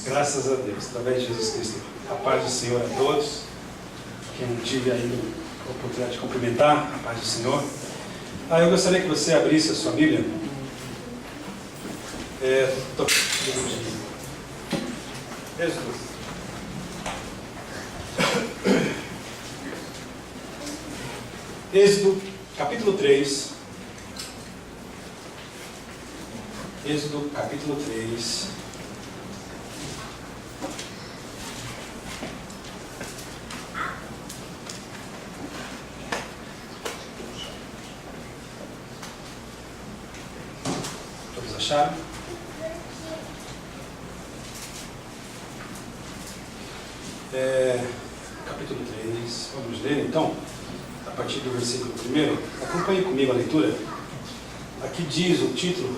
Graças a Deus, através de Jesus Cristo. A paz do Senhor a todos. Quem não tive ainda a oportunidade de cumprimentar, a paz do Senhor. Eu gostaria que você abrisse a sua Bíblia. Êxodo, capítulo 3. Êxodo, capítulo 3. Todos acharam? Capítulo 3. Vamos ler então, a partir do versículo 1. Acompanhe comigo a leitura. Aqui diz o título: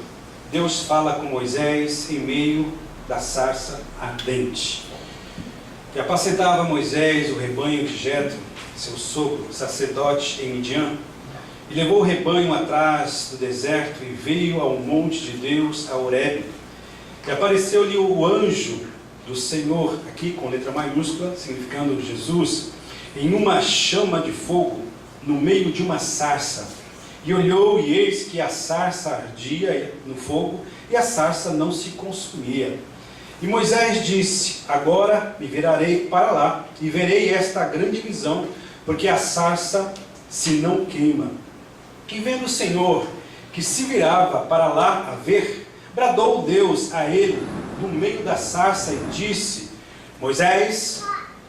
Deus fala com Moisés em meio da sarça ardente. E apacentava Moisés o rebanho de Jetro, seu sogro, sacerdote em Midian, e levou o rebanho atrás do deserto e veio ao monte de Deus, a Horebe. E apareceu-lhe o anjo do Senhor, aqui com letra maiúscula, significando Jesus, em uma chama de fogo, no meio de uma sarça. E olhou, e eis que a sarça ardia no fogo, e a sarça não se consumia. E Moisés disse: agora me virarei para lá, e verei esta grande visão, porque a sarça se não queima. E vendo o Senhor que se virava para lá a ver, bradou Deus a ele do meio da sarça e disse: Moisés,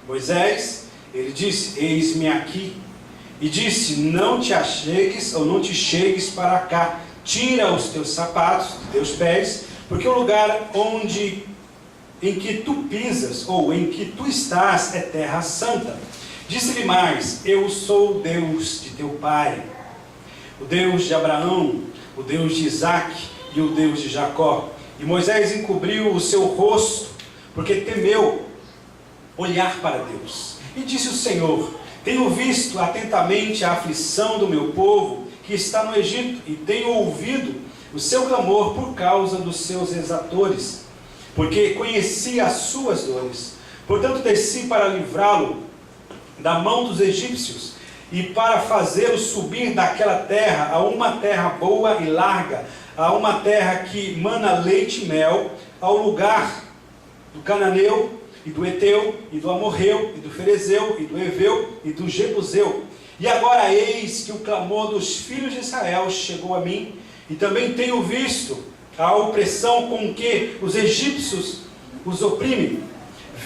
Moisés. Ele disse: eis-me aqui. E disse: não te achegues ou não te chegues para cá, tira os teus sapatos dos teus pés, porque o lugar em que tu pisas, ou em que tu estás, é terra santa. Disse-lhe mais: eu sou o Deus de teu pai, o Deus de Abraão, o Deus de Isaque e o Deus de Jacó. E Moisés encobriu o seu rosto, porque temeu olhar para Deus. E disse o Senhor: tenho visto atentamente a aflição do meu povo que está no Egito, e tenho ouvido o seu clamor por causa dos seus exatores, porque conheci as suas dores. Portanto desci para livrá-lo da mão dos egípcios, e para fazê-lo subir daquela terra a uma terra boa e larga, a uma terra que mana leite e mel, ao lugar do cananeu, e do Eteu, e do Amorreu, e do Ferezeu, e do Eveu, e do Jebuseu. E agora eis que o clamor dos filhos de Israel chegou a mim, e também tenho visto a opressão com que os egípcios os oprimem.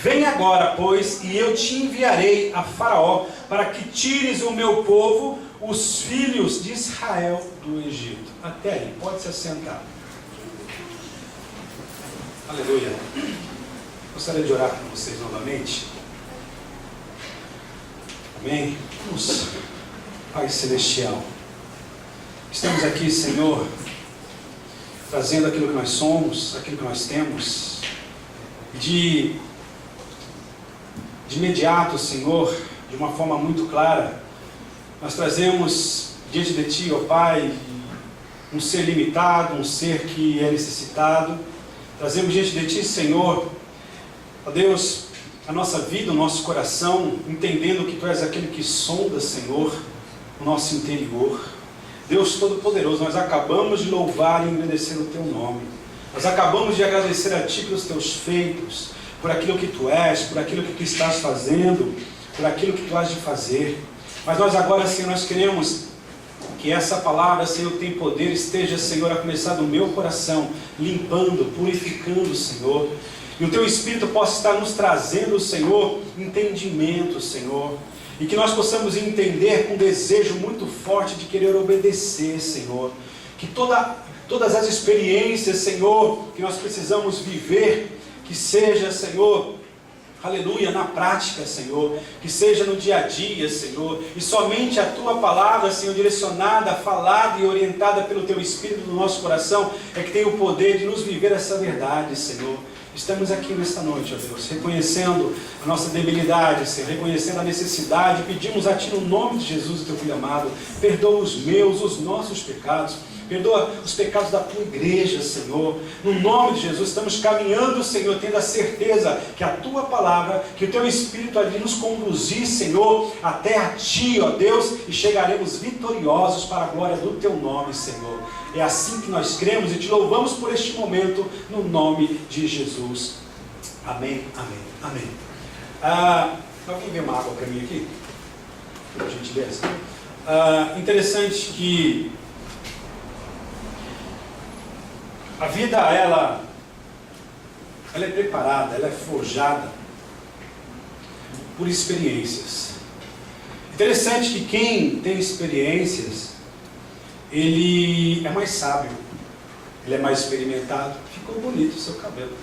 Vem agora, pois, e eu te enviarei a Faraó, para que tires o meu povo, os filhos de Israel, do Egito. Até aí, pode se assentar. Aleluia. Gostaria de orar com vocês novamente. Amém. Vamos, Pai Celestial. Estamos aqui, Senhor, trazendo aquilo que nós somos, aquilo que nós temos. De imediato, Senhor, de uma forma muito clara, nós trazemos diante de Ti, ó Pai, um ser limitado, um ser que é necessitado. Trazemos diante de Ti, Senhor, ó Deus, a nossa vida, o nosso coração, entendendo que Tu és aquele que sonda, Senhor, o nosso interior. Deus Todo-Poderoso, nós acabamos de louvar e engrandecer o Teu nome. Nós acabamos de agradecer a Ti pelos Teus feitos, por aquilo que Tu és, por aquilo que Tu estás fazendo, por aquilo que Tu has de fazer. Mas nós agora, Senhor, nós queremos que essa palavra, Senhor, tem poder, esteja, Senhor, a começar do meu coração, limpando, purificando, Senhor. E o Teu Espírito possa estar nos trazendo, Senhor, entendimento, Senhor. E que nós possamos entender com desejo muito forte de querer obedecer, Senhor. Que todas as experiências, Senhor, que nós precisamos viver, que seja, Senhor, aleluia, na prática, Senhor, que seja no dia a dia, Senhor, e somente a Tua palavra, Senhor, direcionada, falada e orientada pelo Teu Espírito no nosso coração, é que tem o poder de nos viver essa verdade, Senhor. Estamos aqui nesta noite, ó Deus, reconhecendo a nossa debilidade, Senhor, reconhecendo a necessidade, pedimos a Ti no nome de Jesus, Teu Filho amado, perdoa os meus, os nossos pecados, perdoa os pecados da tua igreja, Senhor. No nome de Jesus, estamos caminhando, Senhor, tendo a certeza que a tua palavra, que o teu Espírito ali nos conduzir, Senhor, até a ti, ó Deus, e chegaremos vitoriosos para a glória do teu nome, Senhor. É assim que nós cremos e te louvamos por este momento, no nome de Jesus. Amém, amém, amém. Alguém vê uma água para mim aqui? Por gentileza. Interessante que a vida, ela é preparada, ela é forjada por experiências. Interessante que quem tem experiências, ele é mais sábio, ele é mais experimentado. Ficou bonito o seu cabelo.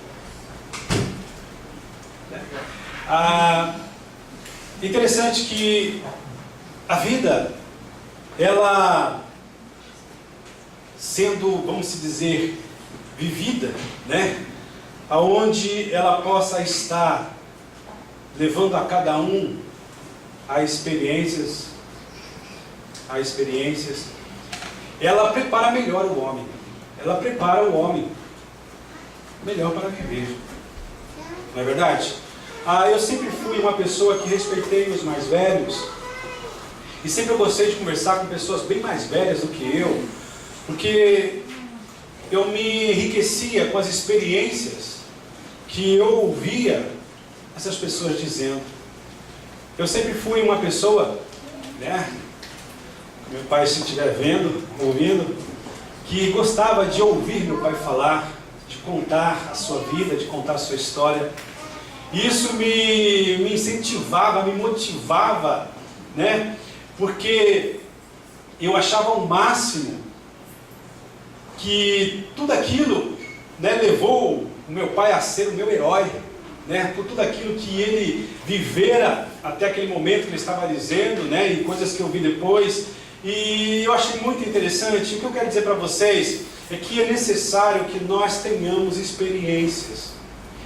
Interessante que a vida, ela sendo, vamos dizer, vivida, né? Aonde ela possa estar levando a cada um a experiências, ela prepara melhor o homem. Ela prepara o homem melhor para viver. Não é verdade? Eu sempre fui uma pessoa que respeitei os mais velhos. E sempre eu gostei de conversar com pessoas bem mais velhas do que eu. Porque eu me enriquecia com as experiências que eu ouvia essas pessoas dizendo. Eu sempre fui uma pessoa, né? Meu pai, se estiver ouvindo, que gostava de ouvir meu pai falar, de contar a sua vida, de contar a sua história. Isso me incentivava, me motivava, né? Porque eu achava o máximo que tudo aquilo, né, levou o meu pai a ser o meu herói, né? Por tudo aquilo que ele vivera até aquele momento que ele estava dizendo, né? E coisas que eu vi depois. E eu achei muito interessante. O que eu quero dizer para vocês é que é necessário que nós tenhamos experiências.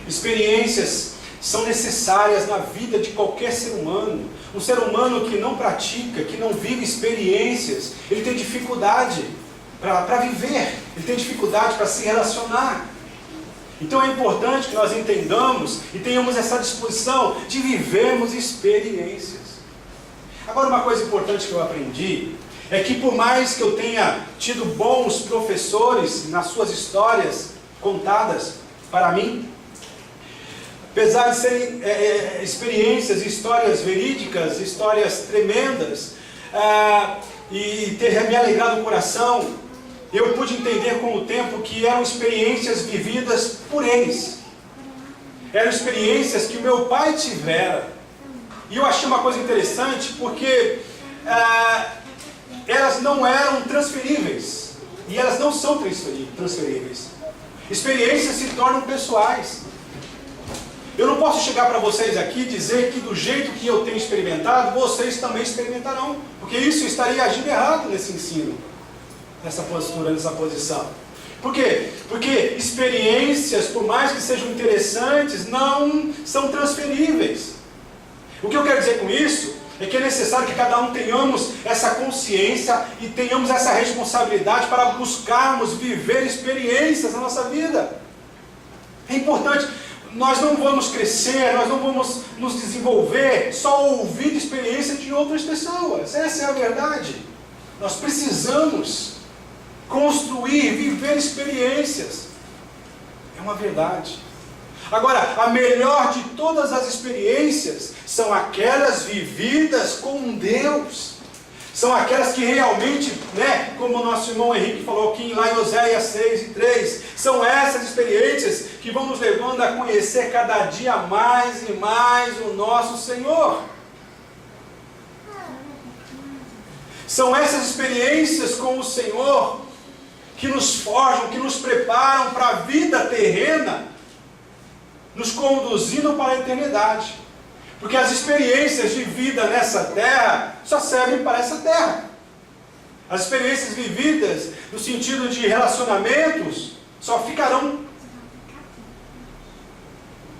Experiências são necessárias na vida de qualquer ser humano. Um ser humano que não pratica, que não vive experiências, ele tem dificuldade para viver, ele tem dificuldade para se relacionar. Então é importante que nós entendamos e tenhamos essa disposição de vivermos experiências. Agora, uma coisa importante que eu aprendi é que por mais que eu tenha tido bons professores nas suas histórias contadas para mim, apesar de serem experiências, histórias verídicas, histórias tremendas, e ter me alegrado o coração, eu pude entender com o tempo que eram experiências vividas por eles. Eram experiências que o meu pai tivera. E eu achei uma coisa interessante porque elas não eram transferíveis. E elas não são transferíveis. Experiências se tornam pessoais. Eu não posso chegar para vocês aqui e dizer que do jeito que eu tenho experimentado, vocês também experimentarão. Porque isso estaria agindo errado nesse ensino, nessa postura, nessa posição. Por quê? Porque experiências, por mais que sejam interessantes, não são transferíveis. O que eu quero dizer com isso é que é necessário que cada um tenhamos essa consciência e tenhamos essa responsabilidade para buscarmos viver experiências na nossa vida. É importante. Nós não vamos crescer, nós não vamos nos desenvolver só ouvindo experiência de outras pessoas. Essa é a verdade. Nós precisamos construir, viver experiências. É uma verdade. Agora, a melhor de todas as experiências são aquelas vividas com Deus. São aquelas que realmente, né, como o nosso irmão Henrique falou aqui lá em Oséias 6:3, são essas experiências que vão nos levando a conhecer cada dia mais e mais o nosso Senhor. São essas experiências com o Senhor que nos forjam, que nos preparam para a vida terrena, nos conduzindo para a eternidade. Porque as experiências de vida nessa terra só servem para essa terra. As experiências vividas no sentido de relacionamentos só ficarão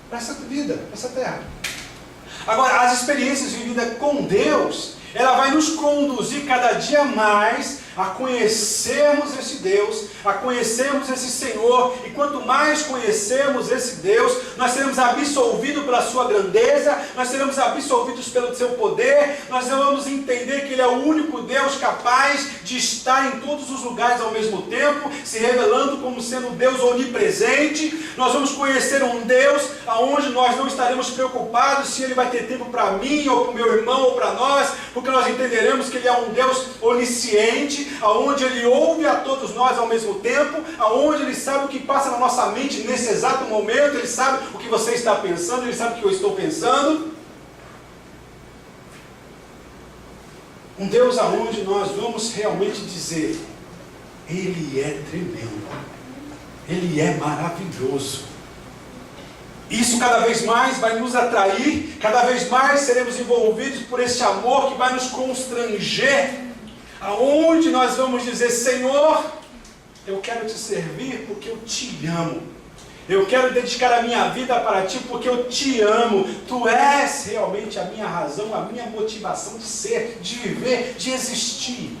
para essa vida, para essa terra. Agora, as experiências vividas com Deus, ela vai nos conduzir cada dia mais a conhecermos esse Deus, a conhecermos esse Senhor, e quanto mais conhecermos esse Deus, nós seremos absolvidos pela sua grandeza, nós seremos absolvidos pelo seu poder, nós vamos entender que Ele é o único Deus capaz de estar em todos os lugares ao mesmo tempo, se revelando como sendo Deus onipresente. Nós vamos conhecer um Deus aonde nós não estaremos preocupados se Ele vai ter tempo para mim, ou para o meu irmão, ou para nós, porque nós entenderemos que Ele é um Deus onisciente, aonde Ele ouve a todos nós ao mesmo tempo, aonde Ele sabe o que passa na nossa mente nesse exato momento, Ele sabe o que você está pensando, Ele sabe o que eu estou pensando. Um Deus aonde nós vamos realmente dizer, Ele é tremendo, Ele é maravilhoso. Isso cada vez mais vai nos atrair, cada vez mais seremos envolvidos por esse amor que vai nos constranger, aonde nós vamos dizer, Senhor, eu quero te servir porque eu te amo, eu quero dedicar a minha vida para ti porque eu te amo, tu és realmente a minha razão, a minha motivação de ser, de viver, de existir.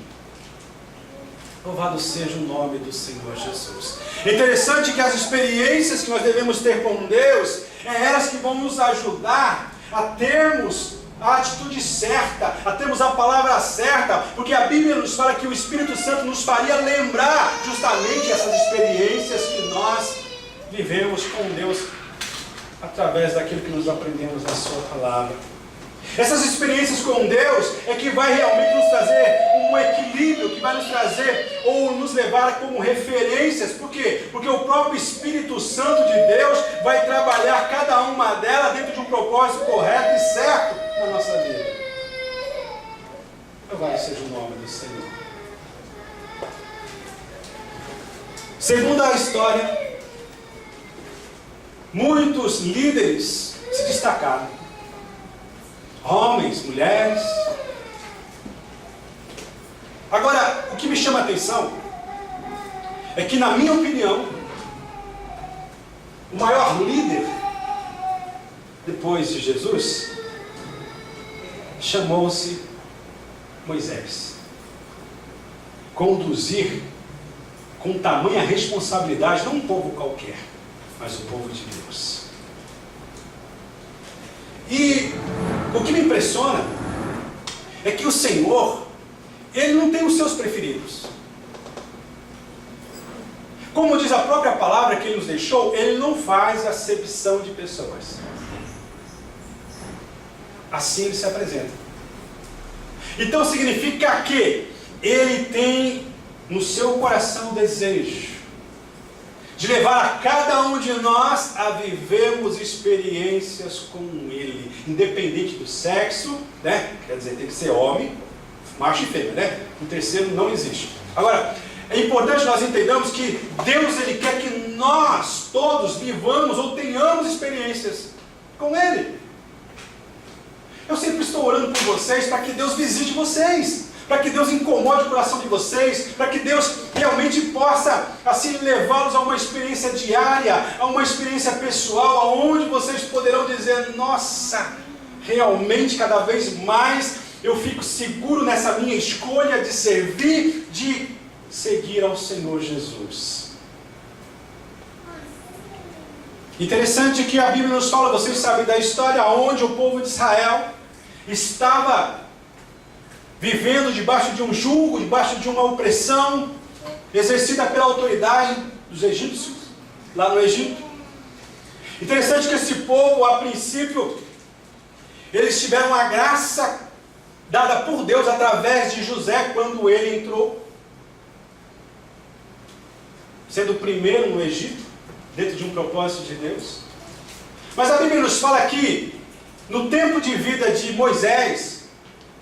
Louvado seja o nome do Senhor Jesus. É interessante que as experiências que nós devemos ter com Deus, é elas que vão nos ajudar a termos a atitude certa, a termos a palavra certa, porque a Bíblia nos fala que o Espírito Santo nos faria lembrar justamente essas experiências que nós vivemos com Deus, através daquilo que nos aprendemos na sua palavra. Essas experiências com Deus é que vai realmente nos trazer um equilíbrio, que vai nos trazer ou nos levar como referências. Por quê? Porque o próprio Espírito Santo de Deus vai trabalhar cada uma delas dentro de um propósito correto e certo na nossa vida. Louvado seja o nome do Senhor. Segundo a história, muitos líderes se destacaram. Homens, mulheres. Agora, o que me chama a atenção é que, na minha opinião, o maior líder depois de Jesus chamou-se Moisés. Conduzir com tamanha responsabilidade, não um povo qualquer, mas o povo de Deus. E o que me impressiona é que o Senhor, Ele não tem os seus preferidos. Como diz a própria palavra que Ele nos deixou, Ele não faz acepção de pessoas. Assim Ele se apresenta. Então significa que Ele tem no seu coração o desejo de levar a cada um de nós a vivermos experiências com Ele, independente do sexo, né? Quer dizer, tem que ser homem, macho e fêmea, né? O terceiro não existe. Agora, é importante nós entendamos que Deus, Ele quer que nós todos vivamos ou tenhamos experiências com Ele. Eu sempre estou orando por vocês para que Deus visite vocês, para que Deus incomode o coração de vocês, para que Deus realmente possa assim levá-los a uma experiência diária, a uma experiência pessoal, aonde vocês poderão dizer, nossa, realmente cada vez mais eu fico seguro nessa minha escolha de servir, de seguir ao Senhor Jesus. Interessante que a Bíblia nos fala, vocês sabem da história, onde o povo de Israel estava vivendo debaixo de um jugo, debaixo de uma opressão, exercida pela autoridade dos egípcios, lá no Egito. Interessante que esse povo, a princípio, eles tiveram a graça dada por Deus através de José, quando ele entrou, sendo o primeiro no Egito, dentro de um propósito de Deus. Mas a Bíblia nos fala que, no tempo de vida de Moisés,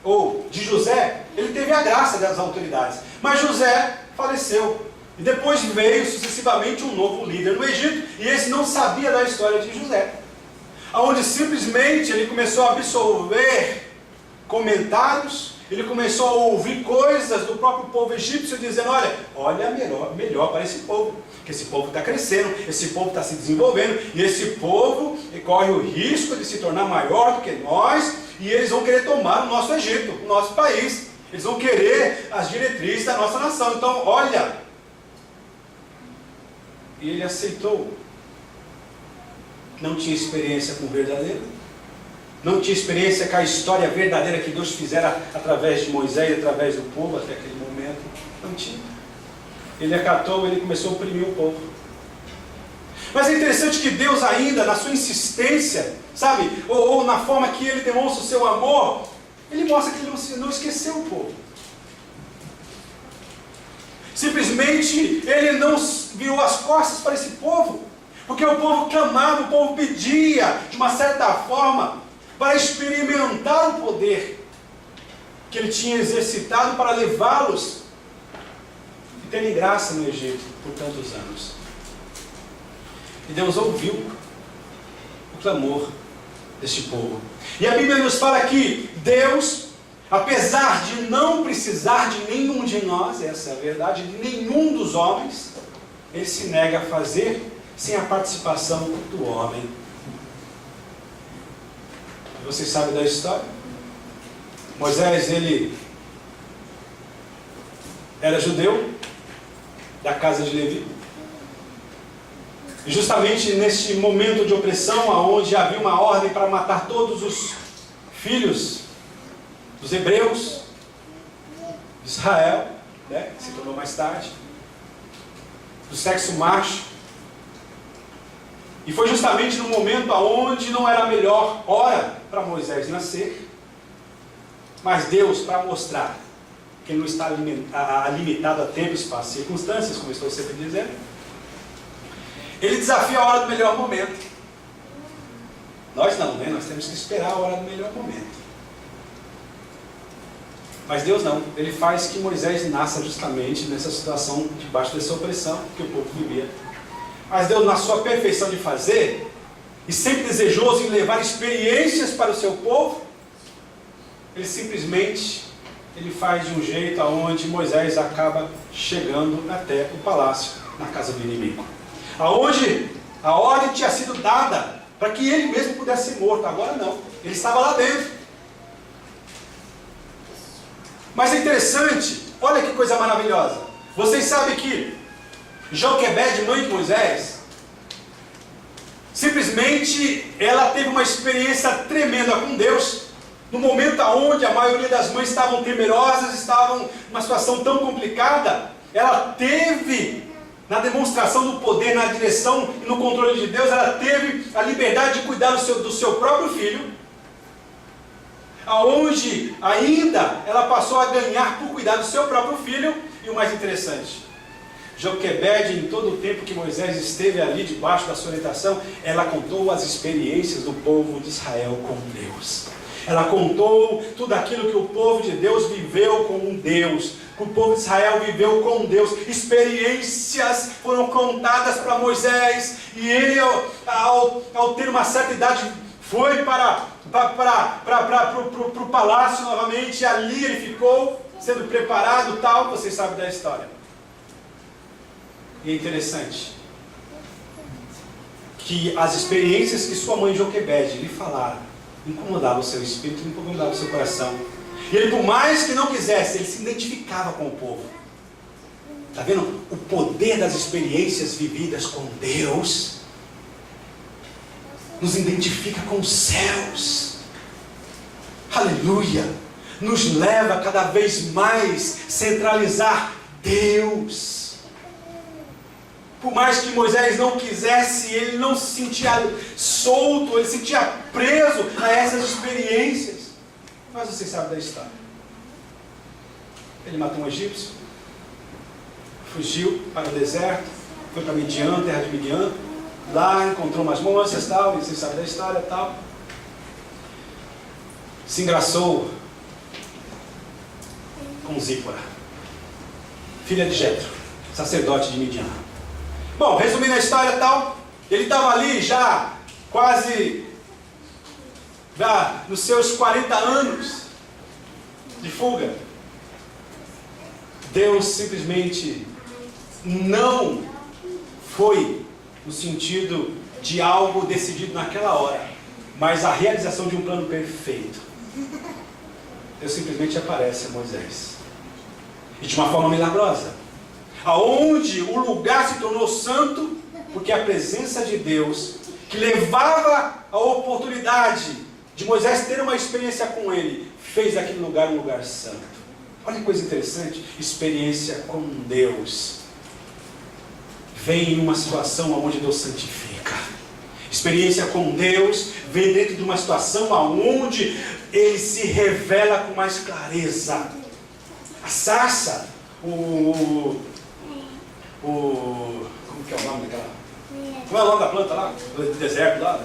ou de José, ele teve a graça das autoridades. Mas José faleceu. E depois veio sucessivamente um novo líder no Egito, e esse não sabia da história de José. Onde simplesmente ele começou a absorver comentários, ele começou a ouvir coisas do próprio povo egípcio, dizendo, olha melhor para esse povo, que esse povo está crescendo, esse povo está se desenvolvendo, e esse povo corre o risco de se tornar maior do que nós, e eles vão querer tomar o nosso Egito, o nosso país. Eles vão querer as diretrizes da nossa nação. Então, olha. E ele aceitou. Não tinha experiência com o verdadeiro. Não tinha experiência com a história verdadeira que Deus fizera através de Moisés, através do povo até aquele momento. Não tinha. Ele acatou, ele começou a oprimir o povo. Mas é interessante que Deus ainda, na sua insistência, sabe, ou na forma que Ele demonstra o seu amor, Ele mostra que Ele não esqueceu o povo. Simplesmente Ele não virou as costas para esse povo, porque o povo clamava, o povo pedia, de uma certa forma, para experimentar o poder que Ele tinha exercitado para levá-los e terem graça no Egito por tantos anos. E Deus ouviu o clamor deste povo. E a Bíblia nos fala que Deus, apesar de não precisar de nenhum de nós, essa é a verdade, de nenhum dos homens, Ele se nega a fazer sem a participação do homem. Vocês sabem da história? Moisés, ele era judeu, da casa de Levi. E justamente neste momento de opressão, onde havia uma ordem para matar todos os filhos dos hebreus, de Israel, né, que se tornou mais tarde, do sexo macho. E foi justamente no momento onde não era a melhor hora para Moisés nascer, mas Deus, para mostrar que Ele não está limitado a tempo, espaço e circunstâncias, como eu estou sempre dizendo, Ele desafia a hora do melhor momento. Nós não, né? Nós temos que esperar a hora do melhor momento. Mas Deus não. Ele faz que Moisés nasça justamente nessa situação, debaixo dessa opressão que o povo vivia. Mas Deus, na sua perfeição de fazer, e sempre desejoso em levar experiências para o seu povo, Ele simplesmente faz de um jeito aonde Moisés acaba chegando até o palácio, na casa do inimigo. Aonde a ordem tinha sido dada para que ele mesmo pudesse ser morto. Agora não, ele estava lá dentro. Mas é interessante, olha que coisa maravilhosa. Vocês sabem que Joquebede, mãe de Moisés, simplesmente ela teve uma experiência tremenda com Deus, no momento onde a maioria das mães estavam temerosas, estavam numa situação tão complicada. Ela teve, na demonstração do poder, na direção e no controle de Deus, ela teve a liberdade de cuidar do seu próprio filho, aonde ainda ela passou a ganhar por cuidar do seu próprio filho. E o mais interessante, Joquebede, em todo o tempo que Moisés esteve ali debaixo da sua orientação, ela contou as experiências do povo de Israel com Deus. Ela contou tudo aquilo que o povo de Deus viveu com Deus, que o povo de Israel viveu com Deus. Experiências foram contadas para Moisés, e ele, ao ter uma certa idade, foi para o palácio novamente, e ali ele ficou sendo preparado, tal. Vocês sabem da história. E é interessante que as experiências que sua mãe Joquebede lhe falaram incomodava o seu espírito, incomodava o seu coração. E ele, por mais que não quisesse, ele se identificava com o povo. Está vendo? O poder das experiências vividas com Deus nos identifica com os céus. Aleluia! Nos leva a cada vez mais centralizar Deus. Por mais que Moisés não quisesse, ele não se sentia solto, ele se sentia preso a essas experiências. Mas vocês sabem da história. Ele matou um egípcio, fugiu para o deserto, foi para Midian, terra de Midian. Lá encontrou umas moças, tal, e vocês sabem da história, tal. Se engraçou com Zípora, filha de Jetro, sacerdote de Midian. Bom, resumindo a história e tal, ele estava ali já quase nos seus 40 anos de fuga. Deus simplesmente não foi no sentido de algo decidido naquela hora, mas a realização de um plano perfeito. Deus simplesmente aparece a Moisés. E de uma forma milagrosa. Aonde o lugar se tornou santo, porque a presença de Deus, que levava a oportunidade de Moisés ter uma experiência com Ele, fez daquele lugar um lugar santo. Olha que coisa interessante, experiência com Deus. Vem em uma situação onde Deus santifica. Experiência com Deus vem dentro de uma situação onde Ele se revela com mais clareza. A sarça, como que é o nome daquela? Como é o nome da planta lá? Do deserto lá?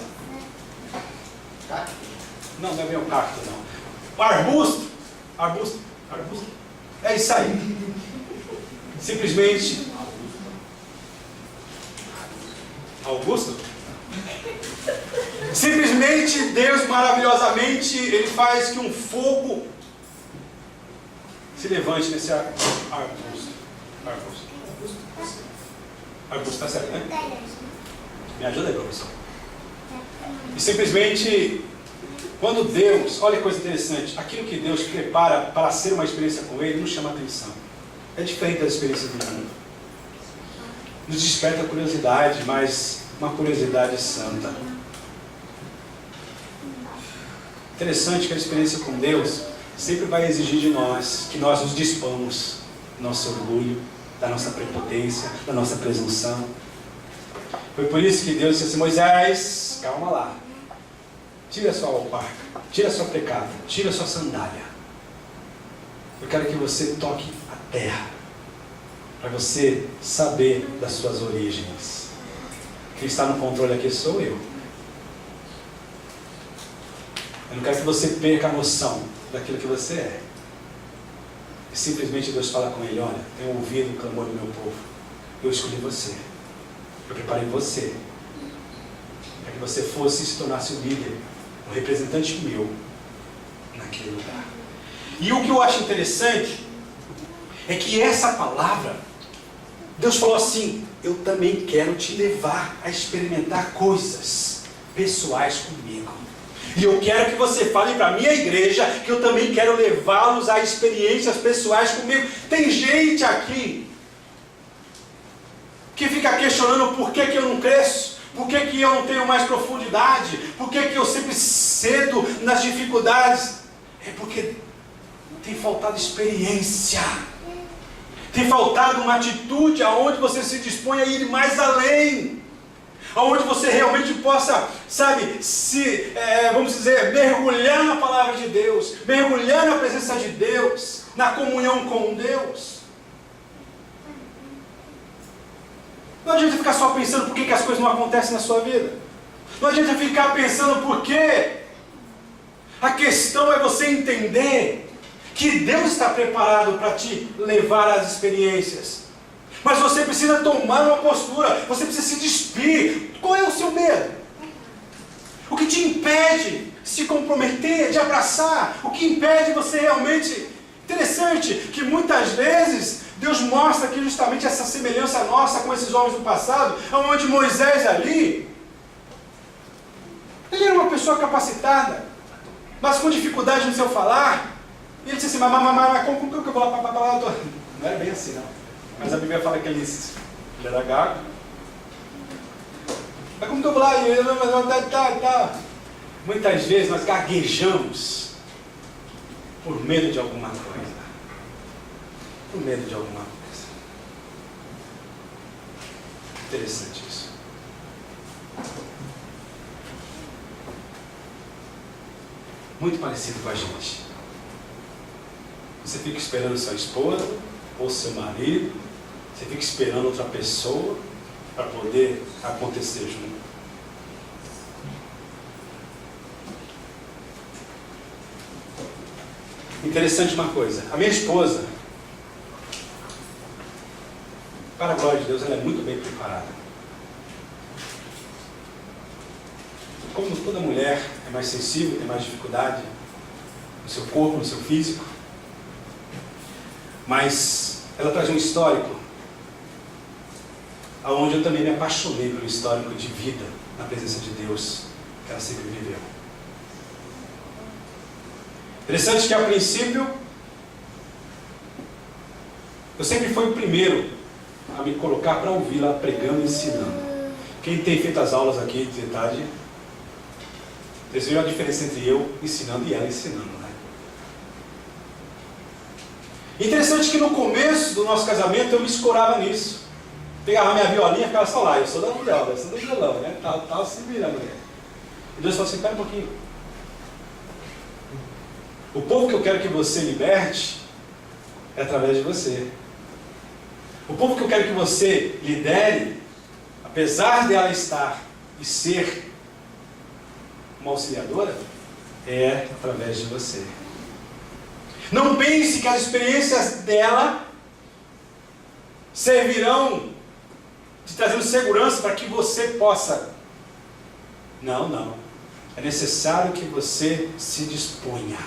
Não, não é bem o cacto, não. O arbusto. Arbusto. É isso aí. Simplesmente. Augusto? Simplesmente Deus maravilhosamente, Ele faz que um fogo se levante nesse arbusto. Arbusto, tá certo, né? Me ajuda aí, professor. E simplesmente, quando Deus, olha que coisa interessante, aquilo que Deus prepara para ser uma experiência com Ele, nos chama a atenção. É diferente das experiências do mundo. Nos desperta curiosidade, mas uma curiosidade santa. Interessante que a experiência com Deus sempre vai exigir de nós que nós nos dispamos do nosso orgulho, da nossa prepotência, da nossa presunção. Foi por isso que Deus disse assim: Moisés, calma lá, tira a sua alparca, tira a sua pecado, tira a sua sandália. Eu quero que você toque a terra, para você saber das suas origens. Quem está no controle aqui sou eu. Eu não quero que você perca a noção daquilo que você é. E simplesmente Deus fala com ele: olha, tenho ouvido o clamor do meu povo. Eu escolhi você. Eu preparei você. Para que você fosse e se tornasse o líder, o representante meu naquele lugar. E o que eu acho interessante é que essa palavra, Deus falou assim: eu também quero te levar a experimentar coisas pessoais comigo. E eu quero que você fale para a minha igreja que eu também quero levá-los a experiências pessoais comigo. Tem gente aqui que fica questionando por que eu não cresço, por que eu não tenho mais profundidade, por que eu sempre cedo nas dificuldades. É porque tem faltado experiência. Tem faltado uma atitude aonde você se dispõe a ir mais além. Aonde você realmente possa, vamos dizer, mergulhar na palavra de Deus, mergulhar na presença de Deus, na comunhão com Deus. Não adianta ficar só pensando por que as coisas não acontecem na sua vida. Não adianta ficar pensando por quê. A questão é você entender que Deus está preparado para te levar às experiências. Mas você precisa tomar uma postura, você precisa se despir. Qual é o seu medo? O que te impede de se comprometer, de abraçar? O que impede você realmente... Interessante que muitas vezes Deus mostra aqui justamente essa semelhança nossa com esses homens do passado, onde Moisés ali, ele era uma pessoa capacitada, mas com dificuldade no seu falar. E ele disse assim: mas como que eu vou lá para lá? Não era bem assim, não. Mas a Bíblia fala que ele era gago. Mas como que eu vou lá? Muitas vezes nós gaguejamos por medo de alguma coisa. Por medo de alguma coisa. Interessante isso. Muito parecido com a gente. Você fica esperando sua esposa ou seu marido, você fica esperando outra pessoa para poder acontecer junto. Interessante uma coisa, a minha esposa, para a glória de Deus, ela é muito bem preparada. Como toda mulher é mais sensível, tem mais dificuldade no seu corpo, no seu físico, mas ela traz um histórico aonde eu também me apaixonei pelo histórico de vida na presença de Deus que ela sempre viveu. Interessante que a princípio, eu sempre fui o primeiro a me colocar para ouvir lá pregando e ensinando. Quem tem feito as aulas aqui de tarde, vocês viram a diferença entre eu ensinando e ela ensinando, né? Interessante que no começo do nosso casamento eu me escorava nisso. Pegava minha violinha e ficava só lá. Eu sou da viola, eu sou do violão, né? Tal, se vira, mulher. E Deus falou assim: espera um pouquinho. O povo que eu quero que você liberte é através de você. O povo que eu quero que você lidere, apesar dela estar e ser uma auxiliadora, é através de você. Não pense que as experiências dela servirão te trazendo segurança para que você possa. Não. É necessário que você se disponha.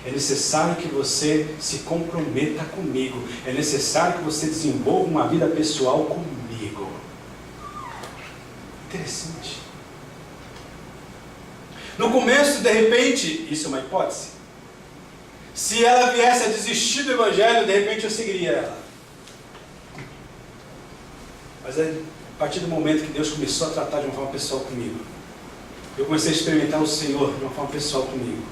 É necessário que você se comprometa comigo. É necessário que você desenvolva uma vida pessoal comigo. Interessante. No começo, de repente, isso é uma hipótese. Se ela viesse a desistir do Evangelho, de repente eu seguiria ela. Mas a partir do momento que Deus começou a tratar de uma forma pessoal comigo, eu comecei a experimentar o Senhor de uma forma pessoal comigo.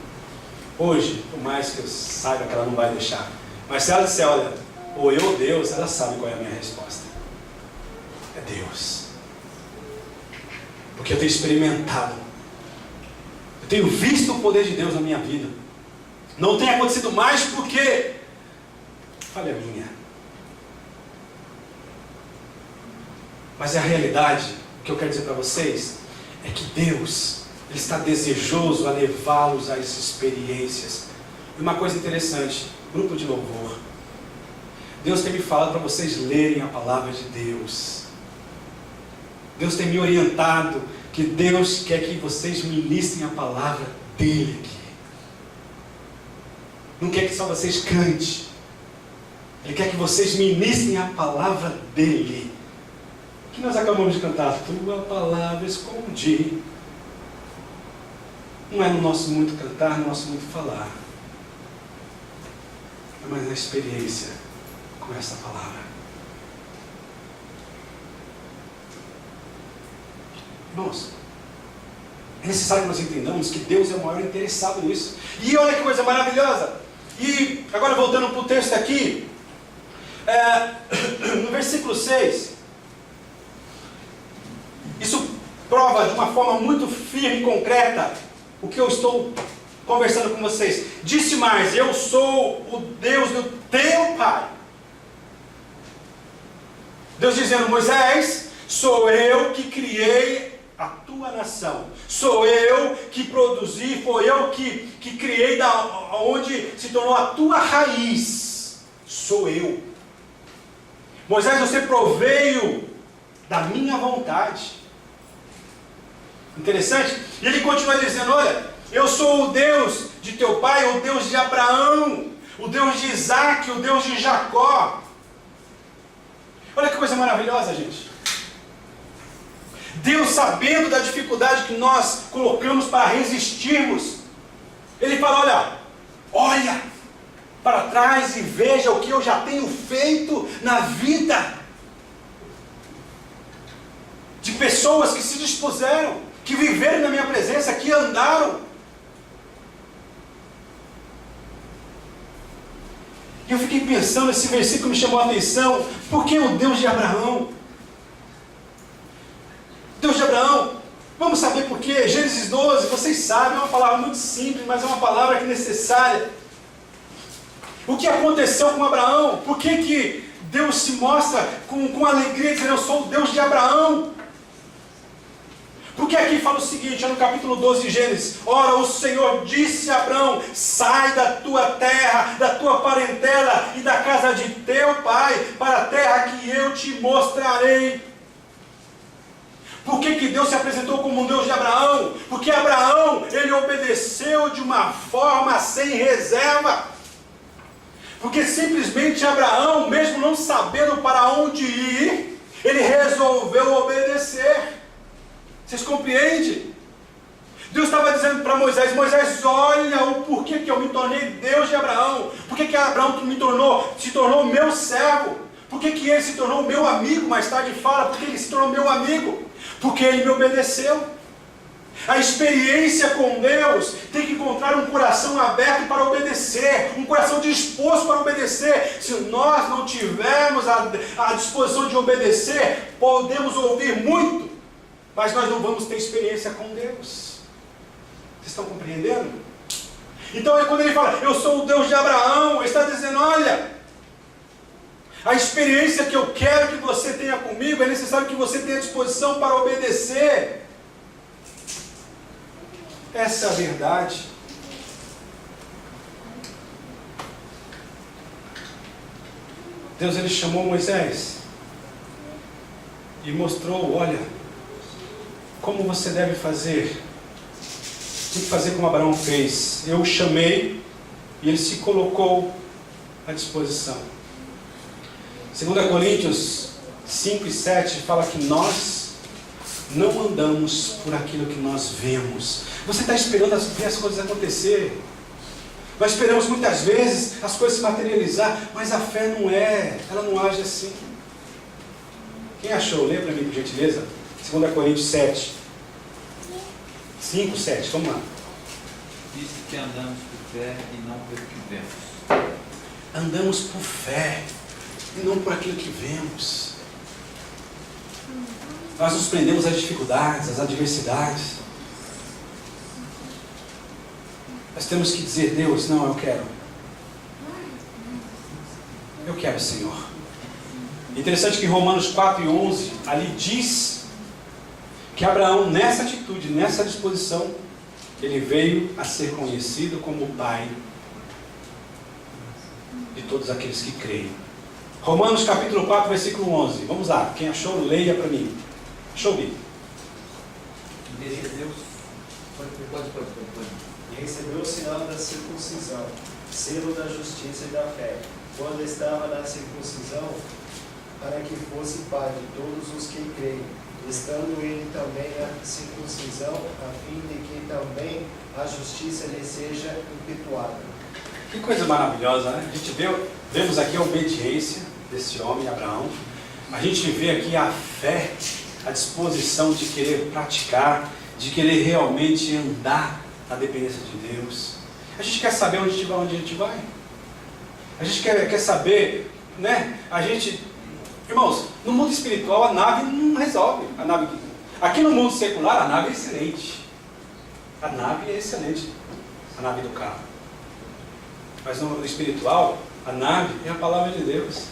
Hoje, por mais que eu saiba que ela não vai deixar, mas se ela disser, olha, ou eu ou Deus, ela sabe qual é a minha resposta. É Deus. Porque eu tenho experimentado. Eu tenho visto o poder de Deus na minha vida. Não tem acontecido mais porque falha minha. Mas a realidade, o que eu quero dizer para vocês, é que Deus, Ele está desejoso a levá-los a essas experiências. E uma coisa interessante, grupo de louvor, Deus tem me falado para vocês lerem a palavra de Deus. Deus tem me orientado que Deus quer que vocês ministrem a palavra dEle aqui. Não quer que só vocês cantem. Ele quer que vocês ministrem a palavra dEle. Que nós acabamos de cantar, tua palavra escondi. Não é no nosso muito cantar, no nosso muito falar, mas na experiência com essa palavra. Irmãos, é necessário que nós entendamos que Deus é o maior interessado nisso. E olha que coisa maravilhosa. E agora voltando para o texto aqui, no versículo 6, isso prova de uma forma muito firme e concreta o que eu estou conversando com vocês. Disse mais: eu sou o Deus do teu pai. Deus dizendo: Moisés, sou eu que criei a tua nação. Sou eu que produzi, foi eu que criei da onde se tornou a tua raiz. Sou eu. Moisés, você proveio da minha vontade. Interessante? E ele continua dizendo: olha, eu sou o Deus de teu pai, o Deus de Abraão, o Deus de Isaac, o Deus de Jacó. Olha que coisa maravilhosa, gente. Deus, sabendo da dificuldade que nós colocamos para resistirmos, Ele fala: olha para trás e veja o que eu já tenho feito na vida de pessoas que se dispuseram, que viveram na minha presença, que andaram. E eu fiquei pensando, esse versículo me chamou a atenção. Por que o Deus de Abraão? Deus de Abraão, vamos saber por quê. Gênesis 12, vocês sabem, é uma palavra muito simples, mas é uma palavra que é necessária. O que aconteceu com Abraão? Por que Deus se mostra com alegria, dizendo: eu sou o Deus de Abraão? Porque aqui fala o seguinte, no capítulo 12 de Gênesis: ora, o Senhor disse a Abraão: sai da tua terra, da tua parentela e da casa de teu pai, para a terra que eu te mostrarei. Por que Deus se apresentou como um Deus de Abraão? Porque Abraão, ele obedeceu de uma forma sem reserva. Porque simplesmente Abraão, mesmo não sabendo para onde ir, ele resolveu obedecer. Vocês compreendem? Deus estava dizendo para Moisés: Moisés, olha o porquê que eu me tornei Deus de Abraão. Por que Abraão se tornou meu servo? Por que ele se tornou meu amigo? Mais tarde fala, porque ele se tornou meu amigo. Porque ele me obedeceu. A experiência com Deus tem que encontrar um coração aberto para obedecer, um coração disposto para obedecer. Se nós não tivermos a disposição de obedecer, podemos ouvir muito, mas nós não vamos ter experiência com Deus. Vocês estão compreendendo? Então quando ele fala, eu sou o Deus de Abraão, ele está dizendo, olha, a experiência que eu quero que você tenha comigo, é necessário que você tenha disposição para obedecer. Essa é a verdade. Deus, ele chamou Moisés e mostrou, olha, como você deve fazer. Tem que fazer como Abraão fez. Eu o chamei e ele se colocou à disposição. 2 Coríntios 5 e 7 fala que nós não andamos por aquilo que nós vemos. Você está esperando ver as coisas acontecer. Nós esperamos muitas vezes as coisas se materializar, mas a fé não é, ela não age assim. Quem achou? Lê para mim, por gentileza. 2 Coríntios 7. 5, 7, vamos lá. Visto que andamos por fé e não pelo que vemos. Andamos por fé e não por aquilo que vemos. Nós nos prendemos às dificuldades, às adversidades. Nós temos que dizer, Deus, não, eu quero. Eu quero, Senhor. Interessante que em Romanos 4 e 11, ali diz que Abraão, nessa atitude, nessa disposição, ele veio a ser conhecido como o pai de todos aqueles que creem. Romanos capítulo 4, versículo 11. Vamos lá, quem achou, leia para mim. Achou, Bíblia? E recebeu o sinal da circuncisão, selo da justiça e da fé, quando estava na circuncisão, para que fosse pai de todos os que creem, estando ele também na circuncisão, a fim de que também a justiça lhe seja impetuada. Que coisa maravilhosa, né? A gente vemos aqui a obediência desse homem, Abraão. A gente vê aqui a fé, a disposição de querer praticar, de querer realmente andar na dependência de Deus. A gente quer saber onde a gente vai. A gente quer saber, né? Irmãos, no mundo espiritual a nave não resolve. Aqui no mundo secular a nave é excelente. A nave é excelente. A nave do carro. Mas no mundo espiritual, a nave é a palavra de Deus.